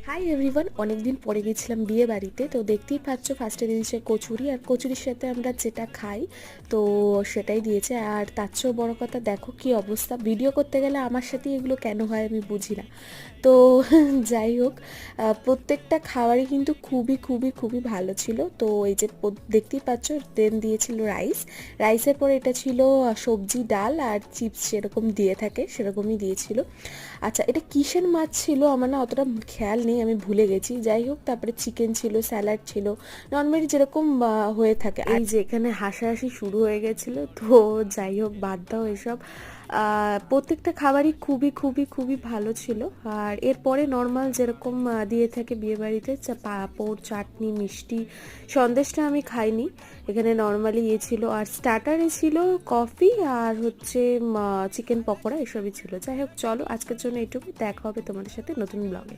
Hi everyone, অনেকদিন পরে গেছিলাম বিয়ে বাড়িতে। তো দেখতেই পাচ্ছ ফার্স্টে দিয়েছে কচুরি, আর কচুরির সাথে আমরা যেটা খাই তো সেটাই দিয়েছে। আর তার চেয়েও বড় কথা, দেখো কি অবস্থা, ভিডিও করতে গেলে আমার সাথে এগুলো কেন হয় আমি বুঝি না। তো যাই হোক, প্রত্যেকটা খাবারই কিন্তু খুবই খুবই খুবই ভালো ছিল। তো এই যে দেখতেই পাচ্ছ, দেন দিয়েছিল রাইস, রাইসের পরে এটা ছিল সবজি, ডাল আর চিপস, সেরকম দিয়ে থাকে সেরকমই দিয়েছিল। আচ্ছা, এটা কিসের মাছ ছিল আমার না অতটা খেয়াল নেই, আমি ভুলে গেছি। যাই হোক, তারপরে চিকেন ছিল, স্যালাড ছিল, নর্মালি যেরকম হয়ে থাকে। এই যে এখানে হাসাহাসি শুরু হয়ে গেছিলো, তো যাই হোক, বাদ দাও এসব। প্রত্যেকটা খাবারই খুবই খুবই খুবই ভালো ছিল। আর এরপরে নর্মাল যেরকম দিয়ে থাকে বিয়েবাড়িতে, পাঁপড়, চাটনি, মিষ্টি, সন্দেশটা আমি খাইনি। এখানে নর্মালি ছিল, আর স্টার্টারে ছিল কফি আর হচ্ছে চিকেন পকোড়া, এসবই ছিল। যাই হোক, চলো আজকের জন্য এইটুকু, দেখা হবে তোমাদের সাথে নতুন ব্লগে।